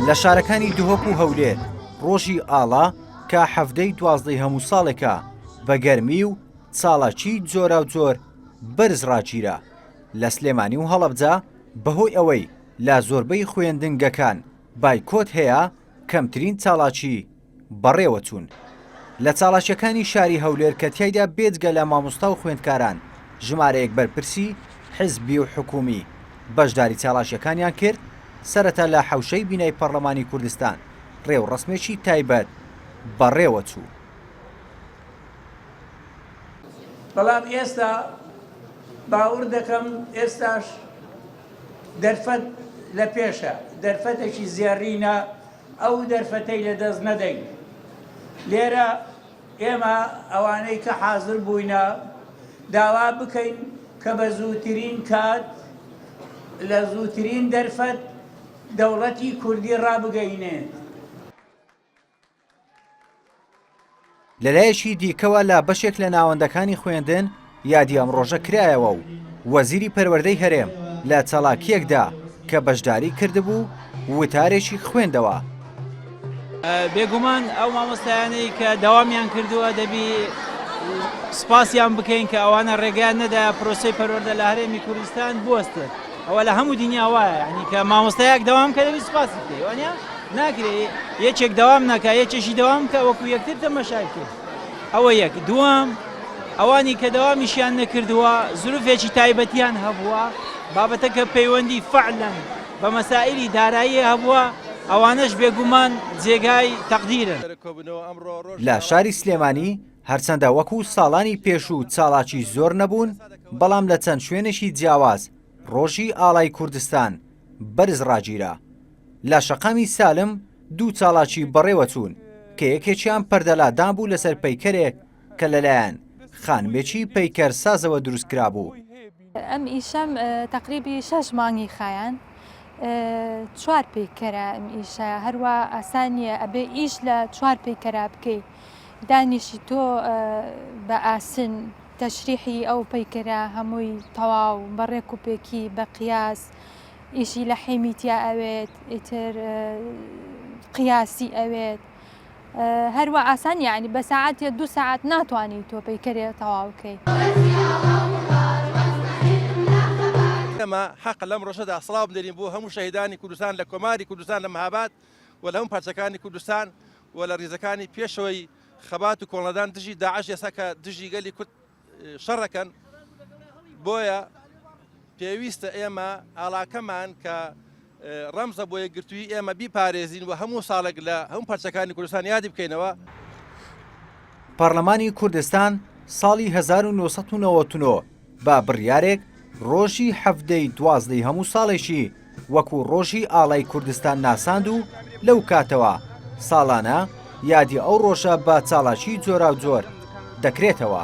لە شارەکانی دهۆک و هەولێر ڕۆژی ئاڵا کە هەفتەی 12 هەموو ساڵێکە بە گەرمی و چاڵاکی جۆرا و جۆر بەرز ڕاگیرە. لە سلێمانی و هەڵەبجە بەهۆی ئەوەی لە زۆربەی خوێندنگەکان بایکۆت هەیە کەمترین چاڵاکی بەڕێوە چوون. لە چاڵاکیەکانی شاری هەولێر کە تیایدا بێجگە لە مامۆستا و خوێندکاران ژمارەیەک بەرپرسی حیزبی و حکومی بەشداری چاڵاکیەکانیان کرد، سەرەتا لە حەوشەی بینای پەرلەمانی کوردستان ڕێو ڕسمێکی تایبەت بەڕێوە چوو. بەڵام ئێستا باور دەکەم ئێستاش دەرفەت لە پێشە، دەرفەتێکی زیێڕینە، ئەو دەرفەتەی لە دەست نەدەین. لێرە ئێمە ئەوانەی کە حاضر بووینە داوا بکەین کە بە زووترین کات لە زووترین دەرفەت دەوڵەتی کوردی ڕابگەینێت. لەلایەکی دیکەوە لە بەشێک لە ناوەندەکانی خوێندن یادی ئەم ڕۆژە کرایەوە و وەزیری پەروەردەی هەرێم لە چاڵاکیەکدا کە بەشداری کردبوو وتارێکی خوێندەوە. بێگومان ئەو مامۆستایانەی کە داوامیان کردووە دەبی سپاسیان بکەین کە ئەوانە ڕێگەیان نەدا پرۆسەی پەروەردە لە هەرێمی کوردستان بوەستێت. ئەوە لە هەموو دنیا وایە، یعنی کە مامۆستایەک دەوام کە دەبی سپاسی بکەی، وانە ناکرێت یەکێک دەوام ناکە یەکێکی دەوام کە وەکو یەکتر تەماشای کرد. ئەوە یەک. دووەم ئەوانی کە دەوامیشیان نەکردووە زروفێکی تایبەتیان هەبووە، بابەتە کە پەیوەندی فەعلەن بە مەسائلی دارایی هەبووە، ئەوانەش بێگومان جێگای تەقدیرن. لە شاری سلێمانی هەرچەندە وەکو ساڵانی پێش و چاڵاکی زۆر نەبوون، بەڵام لە چەند شوێنێکی جیاواز ڕۆژی ئاڵای کوردستان بەرز ڕاگیرە. لە شەقامی سالم دوو چاڵاکی بەڕێوە چوون کە یەکێکیان پەردەلادان بوو لەسەر پەیکەرێک کە لەلایەن خانمێکی پەیکەر سازەوە دروستکرا بوو. ئەم ئیشەم تقریبی 6 مانگی خایەن، 4 پێکەرە ئەم ئیشە، هەروە ئاسانیە ئەبێ ئیش لە 4 پێکەرە بکەی، دانیشی تۆ بە ئاسن تەشریحی ئەو پەیکەرە هەمووی تەواو بەڕێک و پێکی بە قیاس، ئیشی لە حیمیتیا ئەوێت، ئیتر قیاسی ئەوێت، هەروە ئاسان یعنی بە ساعاتێ 2 ساعات ناتوانانی تۆ پەیکەرێ تەواو بکەی. ئێمە حەق لەم ڕۆژەدا سڵاو بدەین بۆ هەموو شەهیدانی کوردستان لە کۆماری کوردستان لە مەهاباد و لە هەموو پارچەکانی کوردستان و لە ڕیزەکانی پێشەوەی خەبات و کۆڵەدان دژی داعش ئێستا کە دژی گەلی کورد شەڕەکەن. بۆیە پێویستە ئێمە ئاڵاکەمان کە ڕەمزە بۆ یەکگرتووی ئێمە بیپارێزین و هەموو ساڵێک لە هەموو پارچەکانی کوردستان یادی بکەینەوە. پەرلەمانی کوردستان ساڵی 1999 بە بڕیارێک ڕۆژی هەفتەی 12 هەموو ساڵێکی وەکو ڕۆژی ئاڵای کوردستان ناساند و لەو کاتەوە ساڵانە یادی ئەو ڕۆژە بە چاڵاکی جۆرا و جۆر دەکرێتەوە.